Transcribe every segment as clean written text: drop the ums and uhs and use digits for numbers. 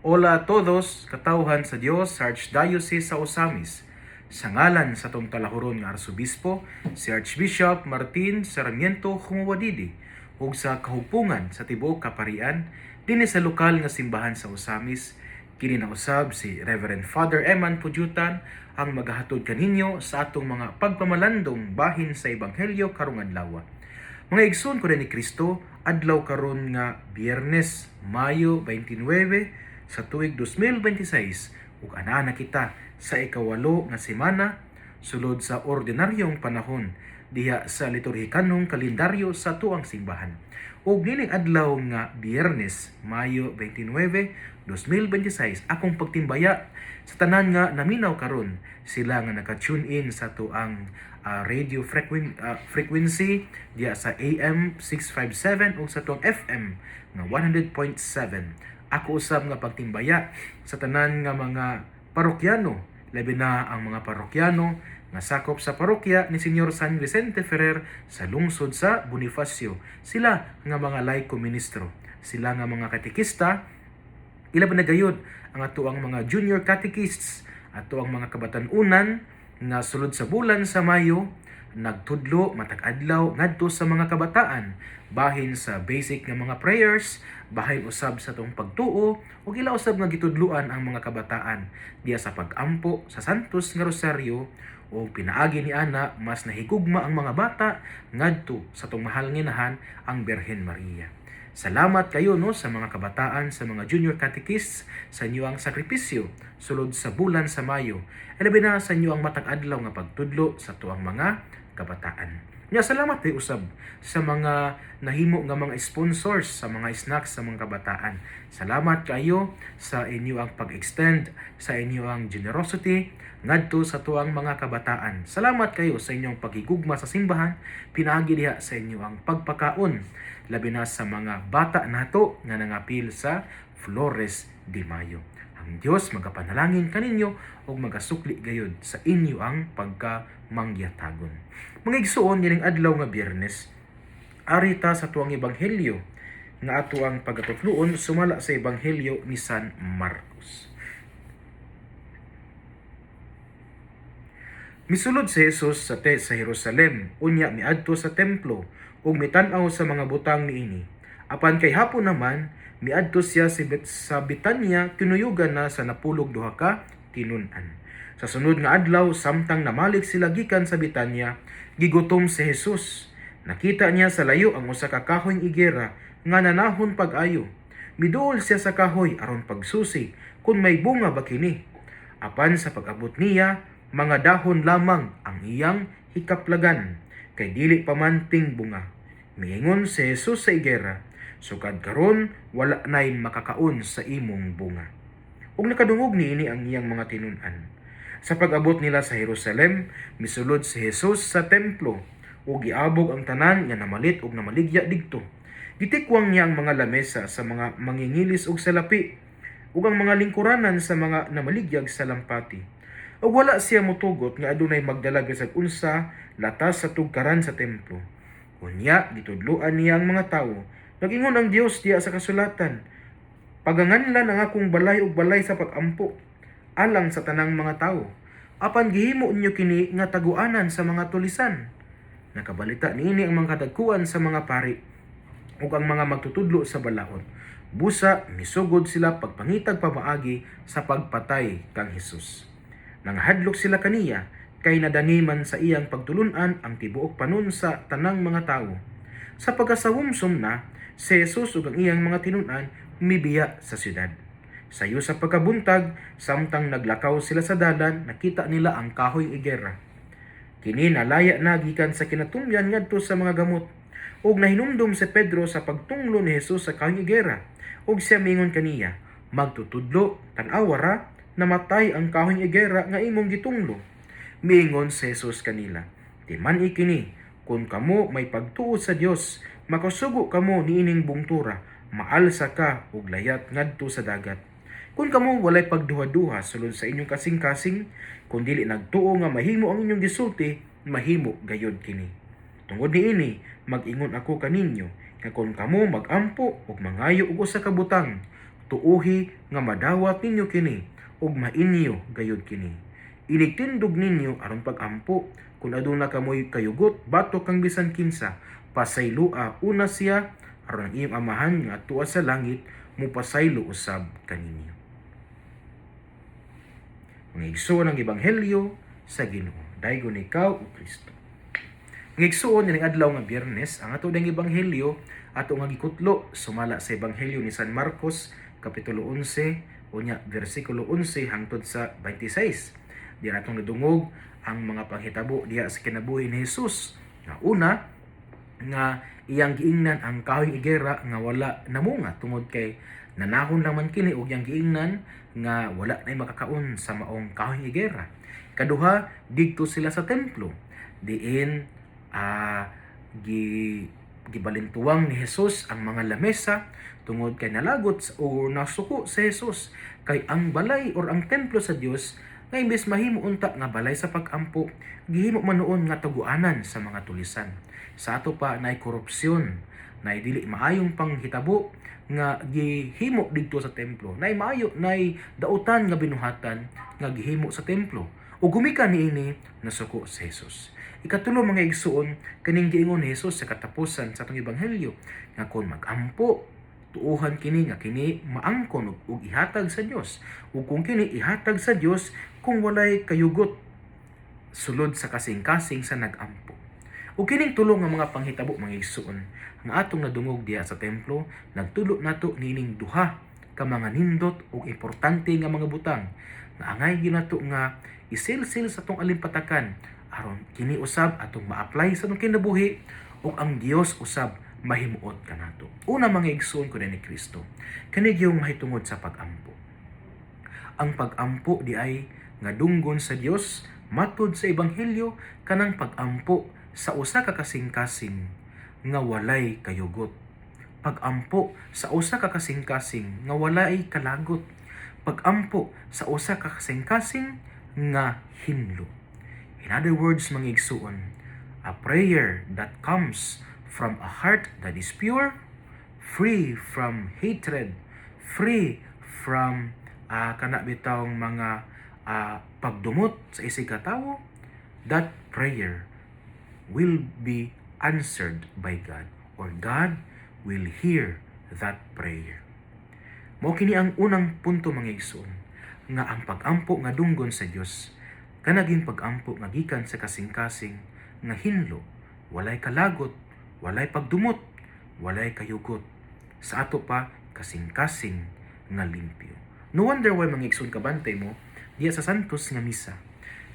Hola a todos, katawhan sa Dios sa Archdiocese sa Osamis. Sa ngalan sa tong talahuron nga Arsobispo, si Archbishop Martin Sarmiento Humuwadidi, ug sa kahupungan sa tibuok kaparian, dinhi sa lokal nga simbahan sa Osamis, kini nausab si Reverend Father Eman Pudyutan ang magahatod kaninyo sa atong mga pagpamalandong bahin sa Ebanghelyo karong adlaw. Mga igsoon ko ni Kristo, adlaw karon nga Biyernes, Mayo 29 sa tuig 2026 ug anaa na kita sa ikawalo nga semana sulod sa ordinaryong panahon diha sa liturhikanong kalendaryo sa tuang simbahan. Ug nining adlaw nga Biyernes, Mayo 29, 2026, akong pagtimbaya sa tanan nga naminaw karon sila nga naka-tune in sa tuang radio frequency diya sa AM 657 ug sa tuang FM nga 100.7. Ako usab nga pagtimbaya sa tanan nga mga parokyano, labi na ang mga parokyano nga sakop sa parokya ni Senyor San Vicente Ferrer sa lungsod sa Bonifacio. Sila nga mga laiko ministro, sila nga mga katekista, ilaban na gayud ang atuang mga junior catechists, ato ang mga kabatan-unan nga sulod sa bulan sa Mayo nagtudlo matag adlaw ngadto sa mga kabataan bahin sa basic nga mga prayers, bahin usab sa tong pagtuo ug ila usab nga gitudloan ang mga kabataan diya sa pag-ampo sa Santos nga Rosaryo o pinaagi ni ana mas nahigugma ang mga bata ngadto sa tong mahal nga inahan ang Birhen Maria. Salamat kayo sa mga kabataan, sa mga junior catechists sa inyo ang sakripisyo sulod sa bulan sa Mayo. Labi na sa inyo ang matag adlaw nga pagtudlo sa tuang mga kabataan. Nya salamat kay usab sa mga nahimo nga mga sponsors sa mga snacks sa mga kabataan. Salamat kayo sa inyo ang pag-extend, sa inyo ang generosity ngadto sa tuang mga kabataan. Salamat kayo sa inyong pagigugma sa simbahan, pinaagi diha sa inyo ang pagpakaon labi na sa mga bata nato nga nangapil sa Flores de Mayo. Ang Dios magapanalangin kaninyo ug magasukli gayud sa inyo ang pagkamangyatagon. Mga igsuon nining adlaw nga Biyernes, arita sa tuang ebanghelyo nga ato ang pagatutluon sumala sa ebanghelyo ni San Marcos. Misulod si Jesus sa Jerusalem, unya miadto sa templo ug mitan-aw sa mga butang niini. Apan kay hapon naman miadto siya sa Betania tinuyugan na sa napulog duha ka tinun-an. Sa sunod nga adlaw samtang namalik sila gikan sa Betania, gigutom si Jesus. Nakita niya sa layo ang usa ka kahoy igera nga nanahon pag-ayo. Miduol siya sa kahoy aron pagsusi kung may bunga ba kini. Apan sa pag-abot niya, mga dahon lamang ang iyang hikaplagan, kay dili pa man ting bunga. Miingon si Jesus sa igera, sukad karon wala nay makakaon sa imong bunga. Ug nakadungog niini ang iyang mga tinun-an. Sa pag-abot nila sa Jerusalem, misulod si Jesus sa templo ug giabog ang tanan nga namalit ug namaligya didto. Gitikwang niya ang mga lamesa sa mga mangingilis ug salapi ug ang mga lingkuranan sa mga namaligyag sa lampati. Ug wala siya motugot nga adunay magdala bisag unsa latas sa tugkaran sa templo. Unya gitudloan niya ang mga tawo. Nag-ingon ang Dios diya sa kasulatan, paganganlan ang akong balay ug balay sa pag-ampo alang sa tanang mga tawo. Apan gihimo ninyo kini nga taguanan sa mga tulisan. Nakabalita niini ang mga kadagkuan sa mga pari ug ang mga magtutudlo sa balahon. Busa misugod sila pagpangitag pamaagi sa pagpatay kang Hesus. Nanghadlok sila kaniya kay nadaniman sa iyang pagtulunan ang tibuok panon sa tanang mga tawo. Sa pagkasawumsum na, si Jesus ug ang iyang mga tinun-an mibiya sa syudad. Sayo sa pagkabuntag, samtang naglakaw sila sa dalan, nakita nila ang kahoy igera. Kini nalaya na gikan sa kinatumyan ngadto sa mga gamot. Ug nahinumdum si Pedro sa pagtunglo ni Jesus sa kahoy igera. Ug siya mingon kaniya, magtutudlo, tan-awara, namatay ang kahoy igera nga imong gitunglo. Miingon si Jesus kanila, timan ikini, kung kamo may pagtuo sa Dios, makasugo kamo niining bungtura, maalsa ka ug layat ngadto sa dagat. Kung kamo walay pagduha-duha sulod sa inyong kasing-kasing, kung dili nagtuo nga mahimo ang inyong gisulti, mahimo gayod kini. Tungod niini, mag-ingon ako kaninyo, nga kung kamo mag-ampo ug mangayo og usa ka butang, tuohi nga madawat ninyo kini ug mainyo gayud kini. Inigtindog ninyo aron pag-ampo kun aduna kamoy kayugot batok kang bisan kinsa, pasaylua una siya aron ang iyong amahan nga tuwa sa langit mo pasaylo usab kaninyo. Mga igsoon ang ebanghelyo sa Ginoo. Daygon ikaw o Kristo. Mga igsoon ning adlaw nga Biyernes, ang ato dang ebanghelyo ato nga gikutlo sumala sa ebanghelyo ni San Marcos kapitulo 11 unya bersikulo 11 hangtod sa 26. Di natong nadungog ang mga panghitabo diha sa kinabuhi ni Hesus. Nga una nga iyang giingnan ang kahoy igera nga wala namunga tungod kay nanahon naman kini og iyang giingnan nga wala nay makakaon sa maong kahoy igera. Kaduha, didto sila sa templo diin gibalintuwang ni Hesus ang mga lamesa tungod kay nalagot o nasuko sa Hesus kay ang balay or ang templo sa Dios nga imbes mahimo unta nga balay sa pag-ampo, gihimo man noon nga tuguanan sa mga tulisan. Sa ato pa nay korupsyon, nay dili maayong panghitabo nga gihimo didto sa templo. Nay maayo nay dautan nga binuhatan nga gihimo sa templo. Ug gumikan niini nasuko sa Hesus. Ikatulo mga igsuon, kaning giingon ni Hesus sa katapusan sa atong ebanghelyo nga kung mag-ampo tuuhan kini nga kini maangkon ug ihatag sa Dios. Ug kung kini ihatag sa Dios kung walay kayugot sulod sa kasing-kasing sa nag-ampo. Ug kining tulo nga mga panghitabo mga igsuon nga atong nadungog diha sa templo, nagtulo nato nining duha ka mga nindot ug importante nga mga butang nga angay ginato nga isilsil sa tong alimpatakan aron kini usab atong ma-apply sa atong kinabuhi ug ang Dios usab mahimuot kanato. Una mga igsoon ko ni Kristo, kani gyung mahitungod sa pag-ampo. Ang pag-ampo di ay nga dunggon sa Dios matud sa ebanghelyo kanang pag-ampo sa usa ka kasing-kasing nga walay kayugot. Pag-ampo sa usa ka kasing-kasing nga walay kalagot. Pag-ampo sa usa ka kasing-kasing nga hinlo. In other words, mga igsuon, a prayer that comes from a heart that is pure, free from hatred, free from kanabitawng mga pagdumot sa isig katawo, that prayer will be answered by God, or God will hear that prayer. Mao kini ang unang punto mga igsoon, nga ang pag-ampo nga dunggon sa Dios kanaging pag-ampo nga gikan sa kasing-kasing nga hinlo, walay kalagot, walay pagdumot, walay kayugot. Sa ato pa kasing-kasing nga limpyo. No wonder why mga igsoon kabantay mo diya sa santos nga misa.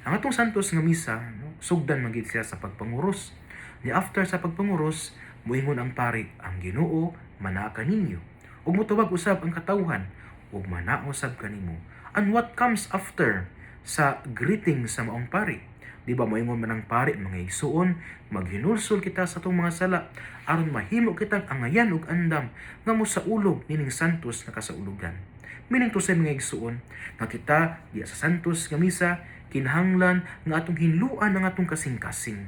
Ang atong santos nga misa, sugdan man gid siya sa pagpanguros. Ni after sa pagpanguros, moingon ang pari, ang Ginoo manaa kaninyo. Ug motubag usab ang katawhan, ug manaa usab kanimo. And what comes after sa greeting sa maong pari? Di ba moingon man ang pari mga igsuon, maghinulsol kita sa atong mga sala aron mahimo kitang angayan ug andam nga mosaulog nining santos nga kasaulugan. Meaning to say mga igsuon, nga kita diya sa santos nga misa kinahanglan nga atong hinluan ang atong kasing-kasing.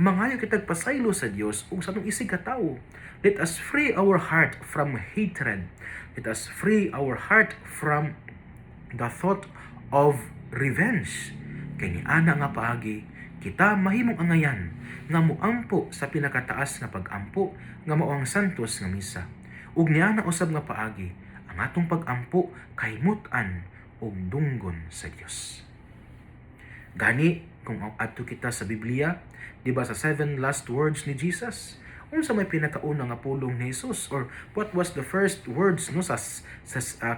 Mangayo kitag pasaylo sa Dios ug sa atong isig katawo. Let us free our heart from hatred. Let us free our heart from the thought of revenge. Kay ni ana nga paagi, kita mahimong angayan nga moampo sa pinakataas nga pag-ampo nga mao ang santos nga misa. Ug niana usab nga paagi, ang atong pag-ampo kahimutan og dunggon sa Dios. Gani kung adto kita sa Biblia, di ba sa 7 last words ni Jesus? Unsa may pinakauna nga pulong ni Jesus, or what was the first words no sa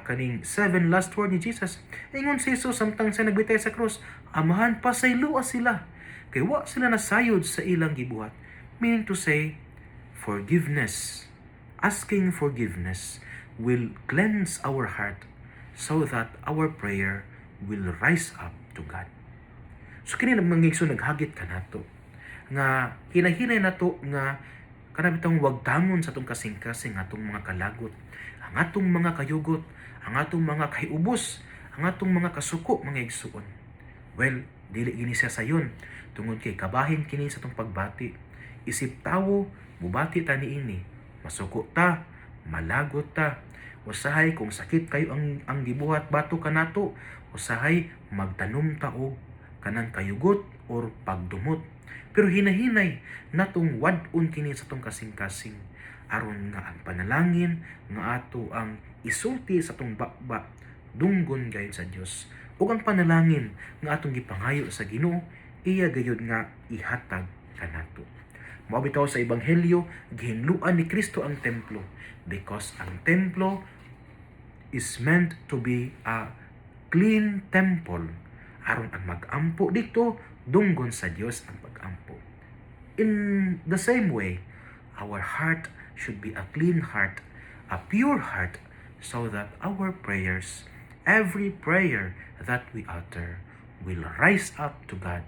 kaning 7 last word ni Jesus? Ingon si Jesus samtang siya nagbitay sa krus, amahan pasaylua sila kay wa sila nasayod sa ilang gibuhat. Meaning to say, forgiveness, asking forgiveness will cleanse our heart so that our prayer will rise up to God. So kini namangigso naghagit kanato nga hinahinay nato nga kanang bitong wag tangon sa atong kasing-kasing atong mga kalagot, ang atong mga kayugot, ang atong mga kahiubos, ang atong mga kasuko mga igsuon. Well, dili gini siya sayon tungod kay kabahin kini sa atong pagbati. Isip tawo, mubati ta niini, masuko ta, malagot ta, Usahay kung sakit kayo ang gibuhat bato kanato, usahay magtanom ta og kanang kayugot or pagdumot. Pero hinahinay natong wad-on kini sa tong kasing-kasing aron nga ang panalangin nga ato ang isulti sa tong bakba dunggon gayud sa Dios. Ug ang panalangin nga atong gipangayo sa Ginoo iya gayud nga ihatag kanato. Mao bitaw sa ebanghelyo gihinluan ni Kristo ang templo because ang templo is meant to be a clean temple aron ang mag-ampo dito dunggon sa Dios ang pag-ampo. In the same way, our heart should be a clean heart, a pure heart, so that our prayers, every prayer that we utter, will rise up to God.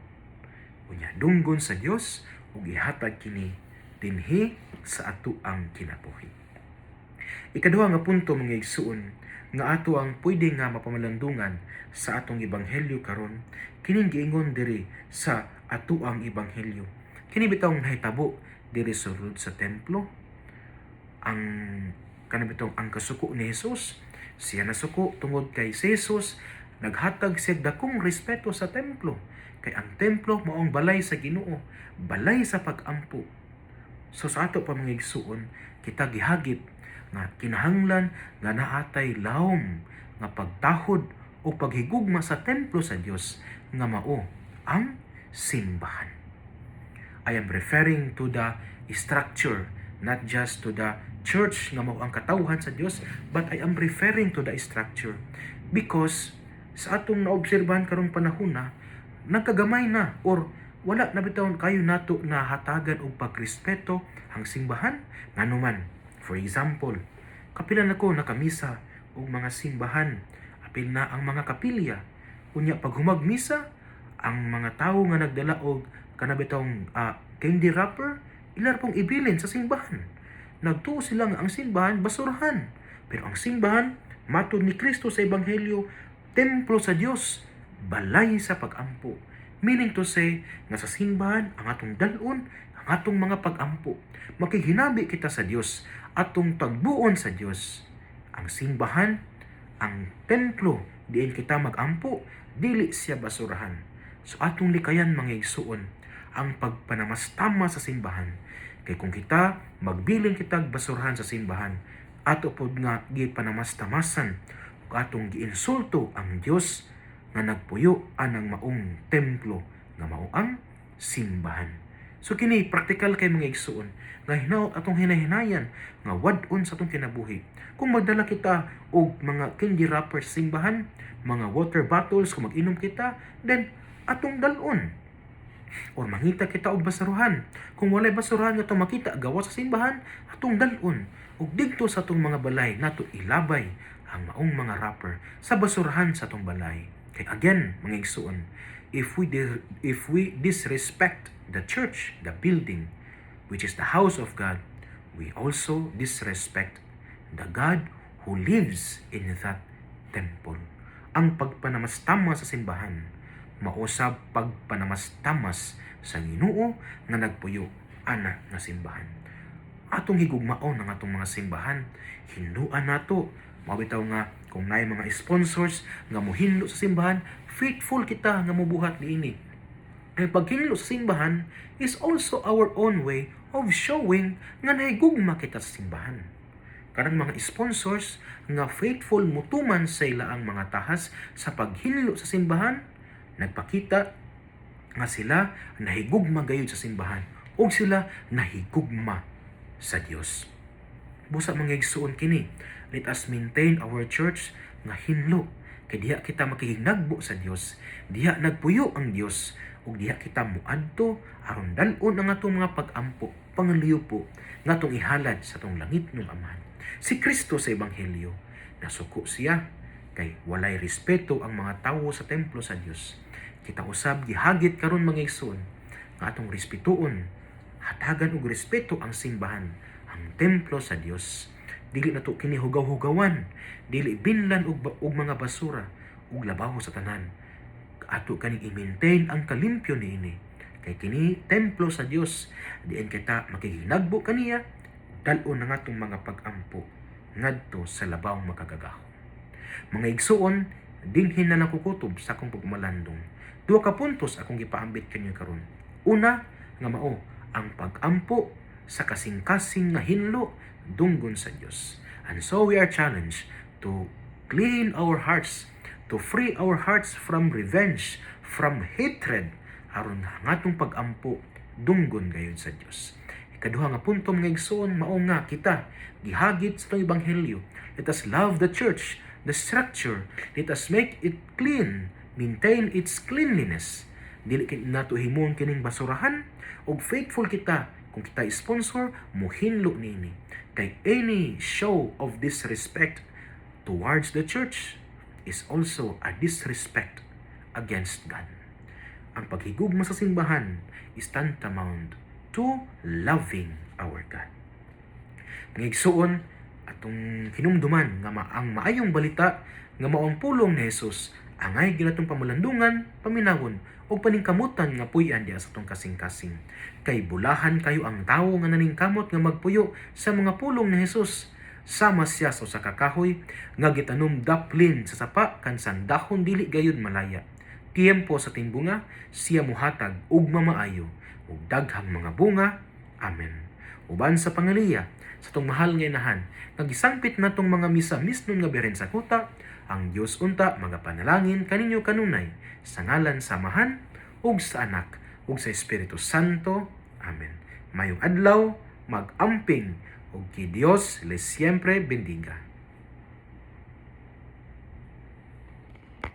Unya dunggon sa Dios ug ihatag kini dinhi sa ato ang kinabuhi. Ikaduha nga punto mga igsuon nga ato ang pwede nga mapamalandungan sa atong ebanghelyo karon kining giingon diri sa ato ang ebanghelyo. Kini bitaw nahitabo diri sulod sa templo. Ang kanabitong ang kasuko ni Jesus, siya nasuko tungod kay si Jesus naghatag siya dakong respeto sa templo. Kay ang templo maong balay sa Ginoo, balay sa pag-ampo. So sa ato pa mga igsuon, kita gihagit nga kinahanglan nga naatay lawom nga pagtahod o paghigugma sa templo sa Dios nga mao ang simbahan. I am referring to the structure, not just to the church nga mao ang katawhan sa Dios, but I am referring to the structure because sa atong naobserbahan karong panahon na nagkagamay na or wala na bitaw kayo nato na hatagan og pagrespeto ang simbahan nganuman. For example, kapila nako nakamisa og mga simbahan, apil na ang mga kapilya. Unya pag humagmisa, ang mga tawo nga nagdala og kanabitong candy wrapper, ilar pong ibilin sa simbahan. Nagtuo sila nga ang simbahan basurahan. Pero ang simbahan, matod ni Kristo sa ebanghelyo, templo sa Dios, balay sa pag-ampo. Meaning to say, nga sa simbahan, ang atong dalon, ang atong mga pag-ampo. Makihinabi kita sa Dios, atong tagbuon sa Dios. Ang simbahan, ang templo, diin kita mag-ampo, dili siya basurahan. So atong likayan mga igsuon, ang pagpanamastama sa simbahan. Kay kung kita, magbiling kitag basurahan sa simbahan, ato pod nga gipanamastamasan, ug atong giinsulto ang Dios nga nagpuyo anang maong templo nga mao ang simbahan. So kini praktikal kay mga igsuon nga hinaot atong hinahinayan nga wad-on sa atong kinabuhi. Kung magdala kita og mga candy wrapper sa simbahan, mga water bottles kung mag-inom kita, then atong dalon. Or mangita kita og basurahan. Kung walay basurahan nga itong makita gawa sa simbahan, atong dalon. Ug didto sa atong mga balay nato ilabay ang maong mga wrapper sa basurahan sa atong balay. Kay again, mga igsuon, if we disrespect the church, the building, which is the house of God, we also disrespect the God who lives in that temple. Ang pagpanamastama sa simbahan, mausab pagpanamastamas sa Ginoo nga nagpuyo ana nga simbahan. Atong higugmaon ang atong mga simbahan, hinduan nato. Mabitaw nga kung naay mga sponsors nga mohinlo sa simbahan, faithful kita nga mobuhat niini. Ang paghinlo sa simbahan is also our own way of showing nga nahigugma kita sa simbahan. Kanang mga sponsors nga faithful mutuman sa ilaang mga tahas sa paghinlo sa simbahan, nagpakita nga sila nahigugma gayud sa simbahan o sila nahigugma sa Dios. Busa mga igsuon kini, let us maintain our church nga hinlo kay diha kita makihinagbo sa Dios, diha nagpuyo ang Dios ug diha kita muadto aron dal-on ang atong mga pag-ampo, pangliupo nga atong ihalad sa atong langit ng Amahan. Si Kristo sa ebanghelyo nasuko siya kay walay respeto ang mga tawo sa templo sa Dios. Kita usab gihagit karon mga igsoon nga atong respetuon, hatagan og respeto ang simbahan, ang templo sa Dios. Dili nato kini hugaw-hugawan, dili binlan og mga basura ug labaho sa tanan. Ato kaning i-maintain ang kalimpyo niini. Kay kini templo sa Dios, diin kita makihinagbo kaniya, dal-on ang atong mga pag-ampo. ngadto sa labaw makagagahom. Mga igsuon, dinhin na nakukutob sa akong pagmalandong. Duha ka puntos akong gipaambit kanyo karon. Una, nga mao ang pag-ampo sa kasing-kasing nga hinlo dunggon sa Dios. And so we are challenged to clean our hearts, to free our hearts from revenge, from hatred, aron ngatong pag-ampo dunggon gayud sa Dios. Ikaduha nga punto mga igsoon, mao nga kita gihagit sa ebanghelyo. Let us love the church, the structure. Let us make it clean, maintain its cleanliness. Dili nato himon kining basurahan, og faithful kita kung kita sponsor mo hinlo nini. Kay any show of disrespect towards the church is also a disrespect against God. Ang paghigugma sa simbahan is tantamount to loving our God. Mga igsuon, atong hinumduman nga ang maayong balita nga maong pulong ni Jesus angay ginatong pamalandungan, paminawon o paningkamutan nga puy-an diya sa atong kasing-kasing. Kay bulahan kayo ang tawo nga naningkamot nga magpuyo sa mga pulong ni Jesus. Sama siya sa usa ka kahoy nga gitanom daplin sa sapa kan sandahon dili gayud malaya. Tiempo sa timbunga siya muhatag og mamaayo ug daghang mga bunga. Amen. Uban sa pangaliya sa tong mahal nga inahan, nagisangpit natong mga misa misnon nga beren sa kuta, ang Dios unta magapanalangin kaninyo kanunay sa ngalan sa Amahan ug sa Anak ug sa Espiritu Santo. Amen. Mayong adlaw, mag-amping ug ki Dios les siempre bendiga.